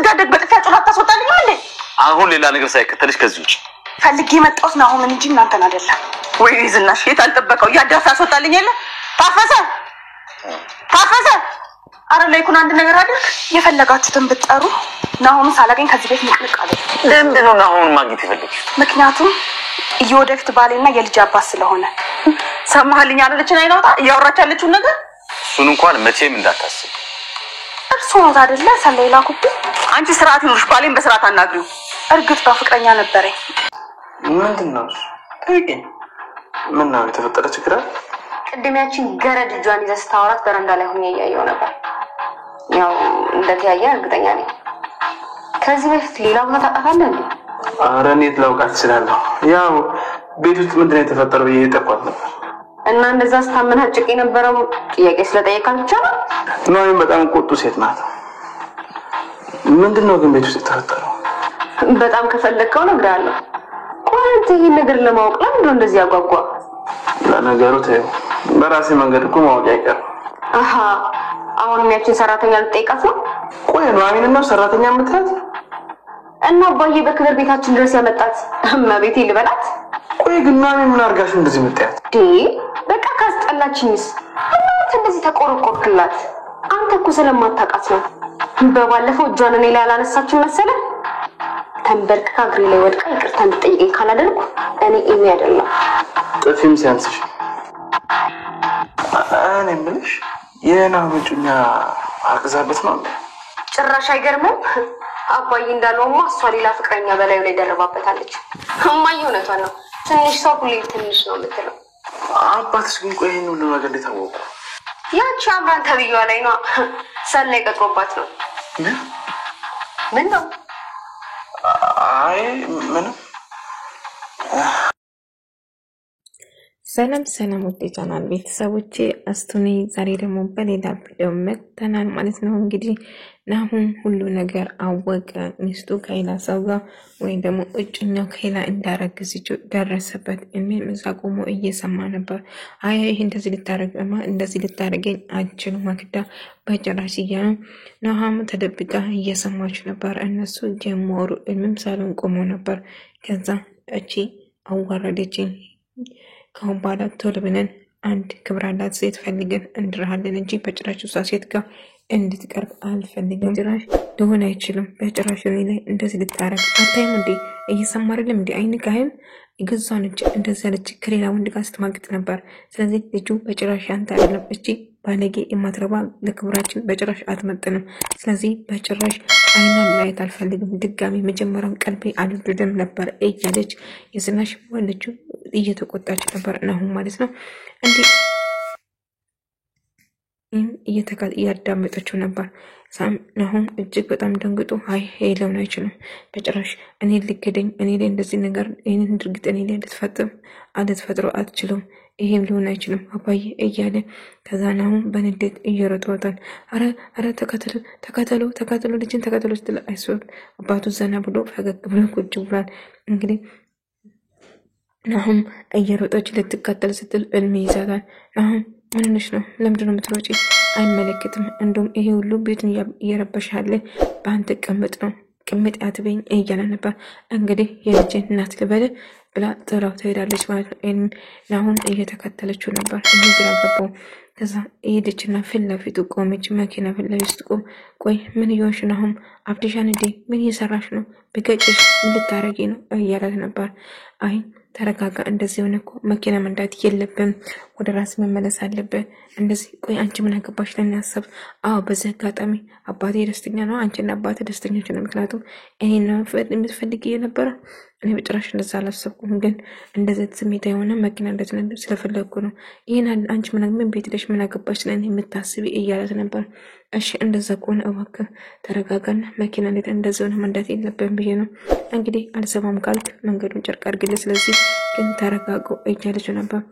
ስጋደግ በጥፋት ጮህ አታስወጣልኝ ማለት አሁን ሌላ ነገር ሳይከተልሽ ከዚህ ውጪ ፈልጌ መጣሁት ነው አሁን እንጂ እናንተን አይደለም ወይ ዝናሽ የት አልጠበቀው ያዳፋ አስወጣልኝ የለ ታፈሰ አረ ለይኩን አንድ ነገር አይደል የፈለጋችሁትን ብትጠሩ ናሆም ሳላገኝ ከዚህ ቤት ንቅንቅ አለ ለምንድነው ናሆም ማግኘት ይፈልግሽ ምክንያቱም እየወደፊት ባሌና የልጅ አባት ስለሆነ ሰማህልኝ አይደለችን አይናውጣ ያወራች ያለችው ነገር እሱን እንኳን መቼም እንዳታስብ እርሱ ነው አይደለ ሰለይላ ኩብ አንቺ ስርዓት ይኑርሽ ባሌን በስርዓት አናግሪው እርግጥ በፍቅረኛ ነበረኝ ምንድነው ጥቂት ምን ነው የተፈጠረ ችግር ቅድሚያችን ገረድ ጇን ይዘስታወራት በረንዳ ላይ ሆኜ ያየው ነበር ያው እንደተያየ እርግጠኛ ነኝ ከዚህ በፊት ሌላ ቦታ ታጣፋለህ እንዴ አረኔት ላውቃት ይችላልው ያው ቤት ውስጥ ምንድነው የተፈጠረው እየጠቋት ነበር እና እንደዛ ስታመናጭቅ የነበረው ጥያቄ ስለጠየቃት ብቻ ነው በጣም ቆጡ ሴት ናት ምንድነው ግን ቤት ውስጥ የተፈጠረው በጣም ከፈለከው ነግራለሁ ቆንጆ ይሄን ነገር ለማወቅ ለምን እንደዚህ ያጓጓ ለነገሩ ተይው በራሴ መንገድ እኮ ማወቅ አይቀር አሁን ያቺን ሰራተኛ ልትጠይቃት ነው ቆይ ነው አሚንና ሰራተኛ ምትላት እና አባዬ በክብር ቤታችን ድረስ ያመጣት እመቤቴ ልበላት ቆይ ግን ማሚ ምን አርጋሽ እንደዚህ መጣያት በቃ ካስጠላችኝስ እናት እንደዚህ ተቆርቆርክላት አንተ እኮ ስለማታውቃት ነው በባለፈው ጆን እኔ ላይ አላነሳችም መሰለ ተንበርክካ እግሬ ላይ ወድቃ ይቅርታ እንድጠይቀኝ ካላደረኩ እኔ ኢሜ አይደለም ጥፊም ሲያንስሽ እኔ ምንሽ የናመጩኛ አርግዛበት ነው ጭራሽ አይገርምም አባዬ እንዳለውማ እሷ ሌላ ፍቅረኛ በላዩ ላይ ደረባበታለች እማዬ እውነቷን ነው ትንሽ ሰው ሁሌ ትንሽ ነው የምትለው አባትሽ ግን ቆይ ነው ነገር እንደታወቁ ያቺ አምራን ተብየዋ ላይ ነው ሰላይ ቀጥሮባት ነው ምን ነው አይ ምን ሰላም ወደ ቻናል ቤተሰቦቼ አስቱኒ ዛሬ ደግሞ በሌላ ቪዲዮ መጥተናል ማለት ነው እንግዲህ ናሆም ሁሉ ነገር አወቀ ሚስቱ ከሌላ ሰው ጋር ወይ ደግሞ እጭኛው ከሌላ እንዳረግዝች ደረሰበት እኔም እዛ ቆሞ እየሰማ ነበር አይ እንደዚህ ልታረገኝ አትችልም ማክዳ በጭራሽ እያሉ ናሆም ተደብቃ እየሰማች ነበር እነሱ ጀመሩ እምም ሳሎን ቆሞ ነበር ከዛ እቺ አዋረደችኝ ካሁን በኋላ ቶሎ ብለን አንድ ክብራላት ሴት ፈልገን እንድራሃለን እንጂ በጭራሽ እሷ ሴት ጋር እንድትቀርብ አልፈልግም ጭራሽ ሊሆን አይችልም በጭራሽ ላይ እንደዚህ ልታረግ አታይም እንዴ እየሰማርልም እንዴ አይን ጋይም ይገዛን እንጂ እንደዚህ ልጅ ከሌላ ወንድ ጋር ስትማግጥ ነበር ስለዚህ ልጁ በጭራሽ አንተ አይደለም እቺ ባለጌ የማትረባ ለክብራችን በጭራሽ አትመጥንም ስለዚህ በጭራሽ አይናን ማየት አልፈልግም ድጋሚ መጀመሪያውን ቀልቤ አልወደደም ነበር እያለች የዝናሽ ወልጁ እየተቆጣች ነበር ናሆም ማለት ነው እንዴ እያዳመጠችው ነበር ናሆም እጅግ በጣም ደንግጦ አይ ሄለውን አይችልም በጭራሽ እኔ ልገደኝ እኔ ላይ እንደዚህ ነገር ይሄንን ድርጊት እኔ ላይ ልትፈጥሮ አትችልም ይሄም ሊሆን አይችልም አባዬ እያለ ከዛ ናሆም በንዴት እየሮጠዋል አረ ተከተሉ ልጅን ተከተሉ ስትል አይሶት አባቱ ዘና ብሎ ፈገግ ብሎ ቁጭ ብሏል እንግዲህ ናሆም እየሮጠች ልትከተል ስትል እልም ይዛታል ናሆም ምንነሽ ነው ለምንድነው የምትሮጪ አይመለከትም እንደውም ይሄ ሁሉ ቤቱን እየረበሻለ በአንተ ቅምጥ አትበኝ እያለ ነበር እንግዲህ የልጅን እናት ልበል ብላ ጥላው ትሄዳለች ማለት ነው ናሆም እየተከተለችው ነበር ግራ ገባው ከዛ ሄደችና ፊት ለፊቱ ቆመች መኪና ፊት ለፊቱ ቆም ቆይ ምን ይሆንሽ ናሆም አብዲሻን እንዴ ምን እየሰራሽ ነው በገጭሽ ልታረጊ ነው እያላት ነበር አይ ተረጋጋ እንደዚህ ሆነ እኮ መኪና መንዳት የለብም ወደ ራስ መመለስ አለበት እንደዚህ ቆይ አንቺ ምን አገባሽ ለናሰብ በዚህ አጋጣሚ አባቴ ደስተኛ ነው አንቺና አባቴ ደስተኞች ነው ምክንያቱም እኔና የምትፈልጊ የነበረ እኔ በጭራሽ እንደዛ አላሰብኩም ግን እንደዚህ ስሜታ የሆነ መኪና እንደተነዳ ስለፈለኩ ነው ይሄን አንቺ ምን ቤት ሄደሽ ምን አገባሽ ለኔ የምታስቢ እያላት ነበር እሺ እንደዛ ቆን እባክህ ተረጋጋና መኪና እንደዚህ ሆነ መንዳት የለብም ብዬ ነው እንግዲህ አልሰማም ካልክ መንገዱን ጨርቅ አድርግልኝ ስለዚህ ግን ተረጋጋው እያለች ነበር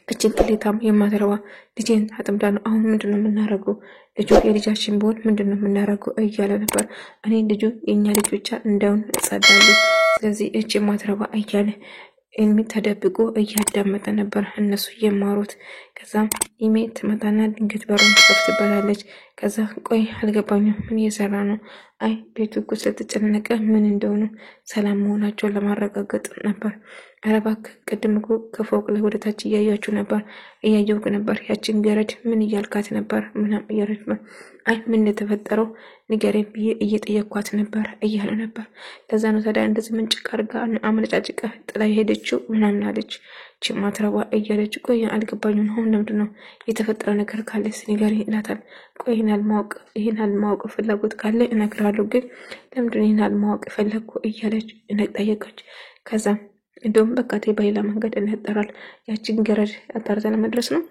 እቺን ቅሌታም የማትረባ ልጅን አጥምዳ ነው አሁን ምንድነው የምናረገው ልጁ የልጃችን ቢሆን ምንድነው የምናረገው እያለ ነበር እኔ ልጁ የኛ ልጅ ብቻ እንዳውን እጸዳለሁ ስለዚህ እቺ የማትረባ እያለ ኤልሚ ተደብቆ እያዳመጠ ነበር እነሱ እየማሩት። ከዛም ኢሜ ትመጣና ድንገት በሩን ትከፍትበታለች። ከዛ ቆይ አልገባኝም ምን እየሰራ ነው? አይ ቤቱ እኮ ስለተጨነቀ ምን እንደሆኑ ሰላም መሆናቸውን ለማረጋገጥ ነበር። ኧረ እባክህ ቅድም እኮ ከፎቅ ላይ ወደ ታች እያያችሁ ነበር እያየውክ ነበር። ያችን ገረድ ምን እያልካት ነበር? ምናም እያለች ነው። አይ ምን እንደተፈጠረው ንገረኝ ብዬ እየጠየኳት ነበር እያለ ነበር። ለዛ ነው ታዲያ እንደዚህ ምንጭቅ አድርጋ አመነጫጭቃ ጥላ ሄደችው ምናምን አለች። ማትረባ እያለች ቆይ አልገባኝም አሁን ለምንድን ነው የተፈጠረ ነገር ካለስ ንገረኝ ይላታል። ቆይ ይህን አልማወቅ ፍላጎት ካለ እነግርሃለሁ፣ ግን ለምንድን ይህን አልማወቅ ፈለግኩ እያለች ጠየቀች። ከዛ እንደውም በቃ በሌላ መንገድ እንጠራል። ያችን ገረድ አጣርታ ለመድረስ ነው።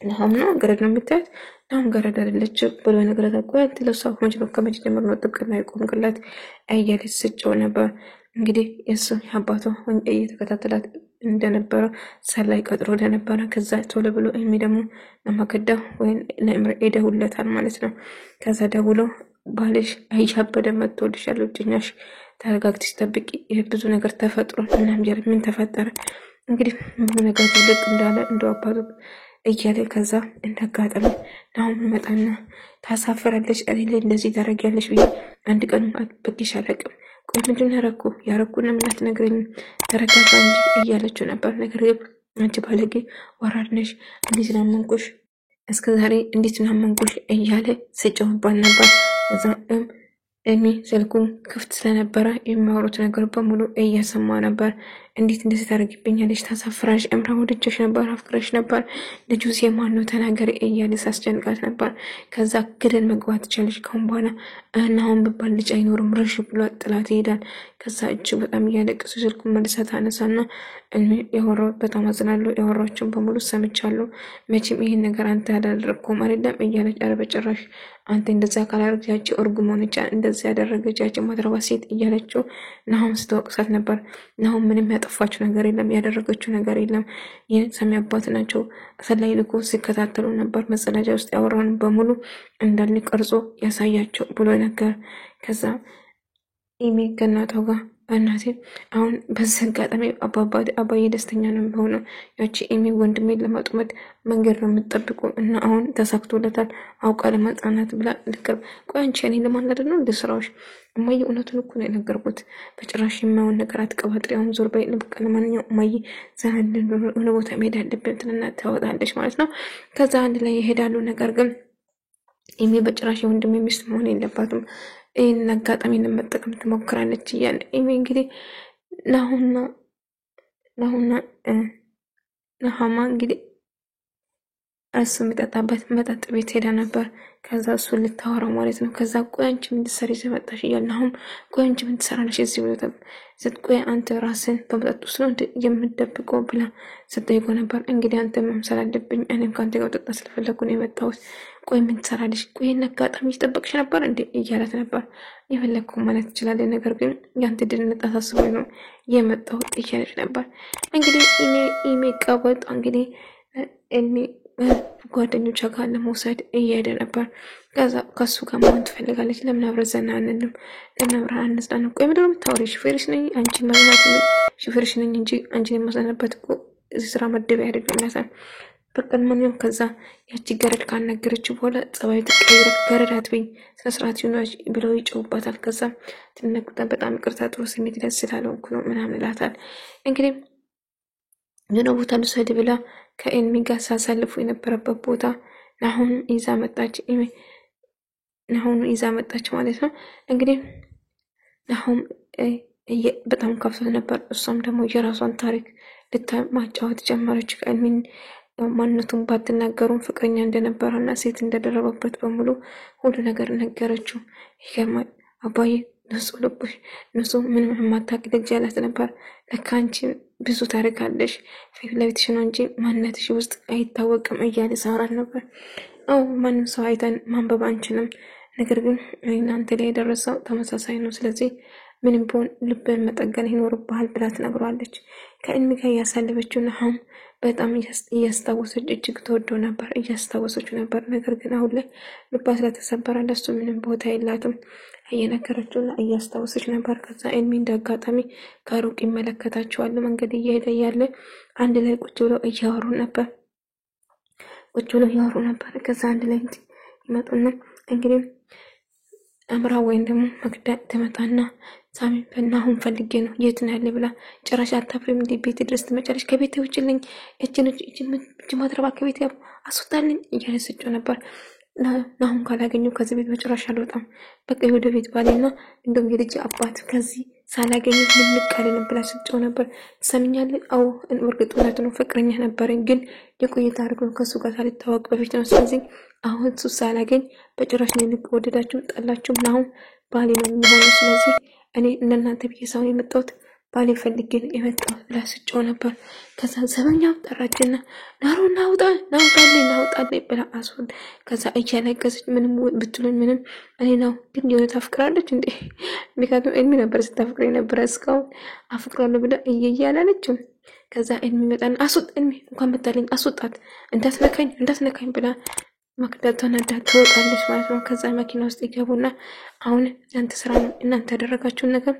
ናሁም ነው ገረድ ነው የምታያት። ናሁም ገረድ አይደለች ብሎ ነገር ታቆያል። ለሷ ከመቼ ጀምሮ ነው ጥብቅና የቆምክላት እያለች ስጨው ነበር። እንግዲህ የሱ አባቷ ወንጀ እየተከታተላት እንደነበረ ሰላይ ቀጥሮ እንደነበረ ከዛ ቶሎ ብሎ ኤሚ ደግሞ ለማከዳ ወይን ለምር ደውለታል ማለት ነው። ከዛ ደውሎ ባልሽ አይሻበደ መጥቶልሻል ልጅኛሽ ተረጋግተሽ ጠብቂ፣ ብዙ ነገር ተፈጥሮ እናም ያለ ምን ተፈጠረ እንግዲህ ብዙ ነገር ልቅ እንዳለ እንደው አባቱ እያለ ከዛ እንደጋጠመ ናሁም መጣና ታሳፈራለች እኔ እንደዚህ ታረጋለች ብዬ አንድ ቀን አጥብቄሽ አላውቅም። ቆይ ምንድን ያረኩና ምን አትነግረኝ? ተረጋጋ እንጂ እያለችው ነበር። ነገር ግን አንቺ ባለጌ ወራድ ነሽ፣ እንዴት ናመንኩሽ እስከዛሬ እንዴት ናመንኩሽ እያለ ሲጮህባት ነበር። እዛ ኤሚ ስልኩን ክፍት ስለነበረ የሚያወሩት ነገር በሙሉ እየሰማ ነበር። እንዴት እንደዚህ ታደርጊብኛለሽ? ታሳፍራሽ፣ እምራ ወደጀሽ ነበር፣ አፍቅረሽ ነበር፣ ልጁ የማን ነው ተናገሪ እያለ ሳስጨንቃት ነበር። ከዛ ግደን መግባት ትችላለሽ፣ ካሁን በኋላ እናሁን ብባል ልጅ አይኖርም ረሽ ብሎ ጥላት ይሄዳል። ከዛ እጅግ በጣም እያለቀሱ ስልኩን መልሳ ታነሳና ያወራው በጣም አዝናለሁ፣ ያወራቸውን በሙሉ ሰምቻለሁ፣ መቼም ይሄን ነገር አንተ ያላደረግከውም አይደለም እያለች ኧረ በጭራሽ አንተ እንደዛ ካላደረግሽ ያቺ እርጉም ሆነች እንደዚህ ያደረገች ያቺ ማትረባ ሴት እያለችው ናሁም ስትወቅሳት ነበር። ናሁም ምንም ያጠፋችው ነገር የለም፣ ያደረገችው ነገር የለም። ይህን ሰሚ አባት ናቸው ሰላይ ልኮ ሲከታተሉ ነበር። መጸዳጃ ውስጥ ያወራውን በሙሉ እንዳለ ቀርጾ ያሳያቸው ብሎ ነገር። ከዛ ኢሜ ከእናቷ ጋር እናቴ አሁን በዚህ አጋጣሚ አባዬ ደስተኛ ነው የሚሆነው። ያቺ ኤሚ ወንድሜን ለማጥመድ መንገድ ነው የምትጠብቁ እና አሁን ተሳክቶለታል አውቃ ለማጽናናት ብላ ልቅርብ። ቆይ አንቺ እኔ ለማናደድ ነው እንደ ስራዎች? እማዬ እውነቱን እኮ ነው የነገርኩት። በጭራሽ የማይሆን ነገር አትቀባጥሪ። አሁን ዞር በይ። በቃ ለማንኛውም እማዬ ዘመድ የሆነ ቦታ መሄድ አለብን ትልና ታወጣለች ማለት ነው። ከዛ አንድ ላይ ይሄዳሉ። ነገር ግን ኤሚ በጭራሽ የወንድሜ ሚስት መሆን የለባትም ይህን አጋጣሚ ለመጠቀም ትሞክራለች እያለ ኤሚ እንግዲህ ናሁማ እንግዲህ እሱ የሚጠጣበት መጠጥ ቤት ሄዳ ነበር። ከዛ እሱ ልታወራ ማለት ነው። ከዛ ቆይ አንቺ ምን ትሰሪ ዘመጣሽ እያለ ናሁም ቆይ አንቺ ምን ትሰራለሽ እዚህ ብሎ ስትቆይ አንተ ራስን በመጠጥ ውስጥ ነው የምትደብቀው ብላ ስትጠይቆ ነበር። እንግዲህ አንተ መምሰል አለብኝ እኔም ከአንተ ጋር ጠጣ ስለፈለኩ ነው የመጣሁት። ቆይ ምን ትሰራለሽ? ቆይ አጋጣሚ እየጠበቅሽ ነበር እንዴ እያላት ነበር። የፈለግኩ ማለት ትችላለህ፣ ነገር ግን ያንተ ድህነት አሳስቦኝ ነው የመጣሁት እያለች ነበር። እንግዲህ ኢሜ ቀበጥ እንግዲህ እኔ ጓደኞቿ ጋር ለመውሰድ እየሄደ ነበር። ከዛ ከሱ ጋር መሆን ትፈልጋለች። ለምን አብረን ዘና አንልም? ለምን አብረን አንዝናንም? ቆይ ምንድን ነው የምታወሪው? ሹፌርሽ ነኝ አንቺ መዝናት ሹፌርሽ ነኝ እንጂ አንቺን የማዝናናበት እኮ እዚህ ስራ መደቢያ አይደለም ያሳል በቀን ማንኛውም። ከዛ ያቺ ገረድ ካናገረችው በኋላ ጸባይ ተቀይረ ገረድ አትበኝ ስነ ስርዓት ይኖር ብለው ይጮውባታል። ከዛ ትነቁጣ በጣም ይቅርታ ጥሩ ስሜት ደስ ስላልሆንኩ ነው ምናምን እላታል። እንግዲህ የሆነ ቦታ ልውሰድ ብላ ከኤሚ ጋር ሳሳልፉ የነበረበት ቦታ ናሁም ይዛ መጣች ማለት ነው። እንግዲህ ናሁም በጣም ከፍቶት ነበር። እሷም ደግሞ የራሷን ታሪክ ልታማጫወት ጀመረች። ከኤሚን ማንነቱን ባትናገሩም ፍቅረኛ እንደነበረና ሴት እንደደረበበት በሙሉ ሁሉ ነገር ነገረችው። ይገርማል። አባዬ ንጹህ ልብሽ ንጹህ ምንም የማታውቂ ልጅ ያላት ነበር። ለካ አንቺ ብዙ ታሪክ አለሽ፣ ፊት ለፊትሽ ነው እንጂ ማንነትሽ ውስጥ አይታወቅም እያለ ሳወራት ነበር። ማንም ሰው አይተን ማንበብ አንችልም፣ ነገር ግን እናንተ ላይ የደረሰው ተመሳሳይ ነው። ስለዚህ ምንም ቢሆን ልብን መጠገን ይኖርብሃል ብላ ትነግሯለች። ከእልሚ ጋር ያሳለፈችው ናሆም በጣም እያስታወሰች እጅግ ተወደው ነበር እያስታወሰች ነበር። ነገር ግን አሁን ላይ ልቧ ስለተሰበረ ለሱ ምንም ቦታ የላትም እየነገረችውና እያስታወሰች ነበር። ከዛ እልሚ እንዳጋጣሚ ከሩቅ ይመለከታቸዋል። መንገድ እየሄደ ያለ አንድ ላይ ቁጭ ብለው እያወሩ ነበር። ከዛ አንድ ላይ ይመጡና እንግዲህ አምራ ወይም ደግሞ መግዳ ትመጣና ሳሚ በናሁን ፈልጌ ነው የት ነው ያለ ብላ ጭራሽ አታፍሪም እንዴ ቤት ድረስ ትመጫለሽ? ከቤት ውጭልኝ እቺ ማድረባ ከቤት አስወጣልኝ እያለችው ነበር። ናሁን ካላገኘው ከዚህ ቤት በጭራሽ አልወጣም፣ በቃ ወደ ቤት ባሌና እንደውም የልጅ አባት ከዚህ ሳላገኘው ልምልቅ አልልም ብላ ስትጮህ ነበር። ትሰምኛለህ? አዎ እርግጥ እውነት ነው ፍቅረኛ ነበረኝ፣ ግን የቆየት አድርገው ከሱ ጋር ሳልተዋወቅ በፊት ነው። ስለዚህ አሁን እሱ ሳላገኝ በጭራሽ ልቅ ወደዳችሁ ጣላችሁ ናሁን ባሌ ነው የሚሆነው። ስለዚህ እኔ እናንተ ብዬ ሰው የመጣሁት ባሌ ፈልጌ የመጣሁት ብላ ስትጮህ ነበር። ከዛ ዘበኛው ጠራችና ናውጣልኝ ብላ አስወን። ከዛ እያለቀሰች ምንም ብትሉኝ ምንም እኔ ነው ግን የሆነ ታፍቅራለች እንዴ? ምክንያቱም እልሚ ነበር ስታፍቅር የነበረ እስካሁን አፍቅራለሁ ብላ እያላለችም። ከዛ እልሚ መጣና እልሚ እንኳን መጣልኝ አስወጣት እንዳትነካኝ ብላ መክዳቷን ትወጣለች ማለት ነው። ከዛ መኪና ውስጥ ይገቡና አሁን ያንተ ስራ ነው እናንተ ያደረጋችሁን ነገር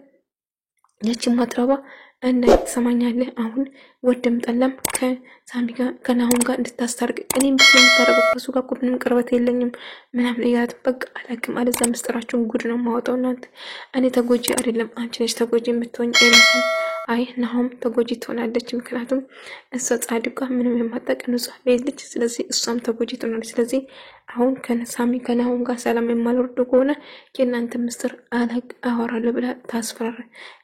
ያቺን ማጥራባ እና ትሰማኛለህ? አሁን ወደም ጠላም ከሳሚ ጋር ከናሁን ጋር እንድታስታርቅ እኔም ብቻ የምታረገው ከሱ ጋር ምንም ቅርበት የለኝም ምናምን እያት በቃ አላውቅም። አለዛ ምስጥራችሁን ጉድ ነው የማወጣው። እናንተ እኔ ተጎጂ አይደለም አንቺ ነሽ ተጎጂ የምትሆኝ አይደለም። አይ ናሁም ተጎጂ ትሆናለች፣ ምክንያቱም እሷ ጻድቋ ምንም የማታውቅ ንጹህ ልጅ፣ ስለዚህ እሷም ተጎጂ ትሆናለች። ስለዚህ አሁን ከሳሚ ከናሁን ጋር ሰላም የማልወርድ ከሆነ የእናንተ ምስጥር አወራለሁ ብላ ታስፈራራ።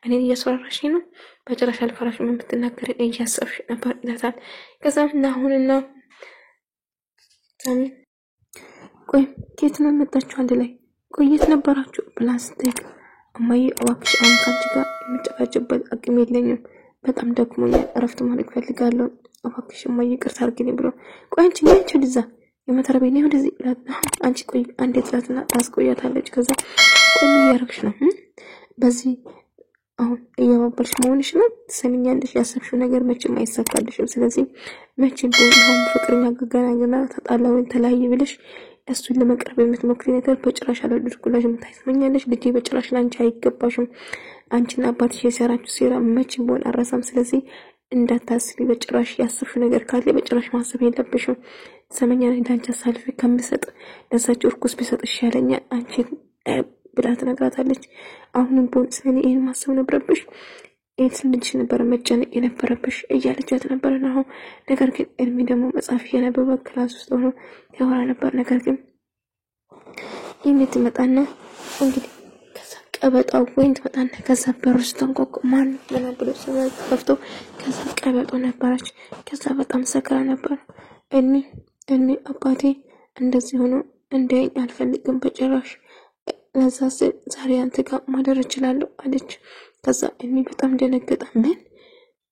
እኔን እያስፈራራሽ ነው? በጭራሽ አልፈራሽም፣ የምትናገሪ እያሰብሽ ነበር ይላታል። ከዛም ናሁንና ሳሚ ቆይ ከየት ነው መጣችሁ አንድ ላይ ቆየት ነበራችሁ ብላ ስትጠይቅ እማዬ እባክሽ አሁን ካንቺ ጋር የምጨቃጨቅበት አቅም የለኝም፣ በጣም ደክሞኛል፣ እረፍት ማድረግ ፈልጋለሁ፣ እባክሽ እማዬ ይቅርታ አድርጊልኝ ብሎ ቆይ አንቺ ልዛ የመተረቤኔ ወደዚህ አንቺ ቆይ አንዴ ትላትና ታስቆያታለች። ከዛ ቆይ ምን ያረግሽ ነው? በዚህ አሁን እያባበልሽ መሆንሽ ነው? ትሰሚኛለሽ? ያሰብሽው ነገር መቼም አይሳካልሽም። ስለዚህ መቼም ቢሆን ፍቅረኛ ገና ተጣላ ወይ ተለያየ ብለሽ እሱን ለመቅረብ የምትሞክሪ ነገር በጭራሽ አላደርኩልሽም። ታይስመኛለሽ ልጄ፣ በጭራሽ ላንቺ አይገባሽም። አንቺና አባትሽ የሰራችሁ ሴራ መቼም ቢሆን አረሳም። ስለዚህ እንዳታስቢ፣ በጭራሽ ያሰብሽው ነገር ካለ በጭራሽ ማሰብ የለብሽም። ትሰሚኛለሽ? ዳንቻ ሳልፍ ከምሰጥ ለሳችሁ እርኩስ ቢሰጥ ይሻለኛል አንቺ ብላ ትነግራታለች። አሁንም ቢሆን ስለኔ ይሄን ማሰብ ነበረብሽ፣ ልጅሽ ነበር መጨነቅ የነበረብሽ እያለቻት ነበር ነው። ነገር ግን እልሚ ደግሞ መጽሐፍ እያነበበ ክላስ ውስጥ ሆኖ ያወራ ነበር። ነገር ግን የምትመጣና እንግዲህ ከዛ ቀበጣው ወይን ትመጣና ከዛ በሩ ስተንቆቅ ማን ምን ብሎ ከፍቶ ከዛ ቀበጦ ነበረች። ከዛ በጣም ሰክራ ነበር። እልሚ አባቴ እንደዚህ ሆኖ እንደኝ አልፈልግም በጭራሽ፣ ለዛ ዛሬ አንተ ጋር ማደር እችላለሁ አለች። ከዛ እልሚ በጣም ደነገጠ።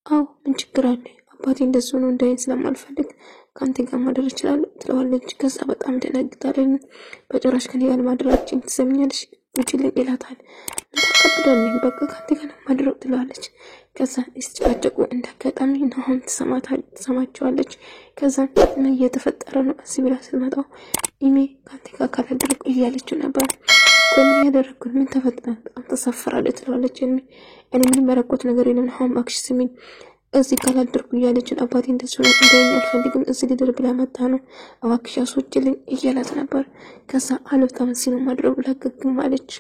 አዎ ምን ችግር አለ? አባቴ እንደዚህ ሆኖ እንዳይን ስለማልፈልግ ካንተ ጋር ማደር እችላለሁ ትለዋለች። ከዛ በጣም ደነግጣለች። በጭራሽ ከኔ ጋር ማደራችን ትሰሚኛለሽ? ውጪልኝ ይላታል። ተቀብላለች። በቃ ካንተ ጋር ማደር ትለዋለች። ከዛ እስጨቀጨቁ እንዳጋጣሚ ናሁም ትሰማቸዋለች። ከዛ ምን እየተፈጠረ ነው እዚህ ብላ ስትመጣው ኢሜ ካንተ ጋር ካላደረኩ እያለችው ነበር። ቆይ ያደረኩት ምን ተፈጠረ? በጣም ተሰፈራለች ትለዋለች። እኔ ምን መረቆት ነገር የለም ናሁም እባክሽ ስሚኝ እዚህ ካላደርኩ እያለችን አባቴ እንደዚህ ነው እንደኛ አልፈልግም እዚህ ልድር ብላ መጣ ነው እባክሽ አስወጪልኝ እያላት ነበር። ከዛ አለብታም ሲኖ ማድረግ ብላ ገግም አለች።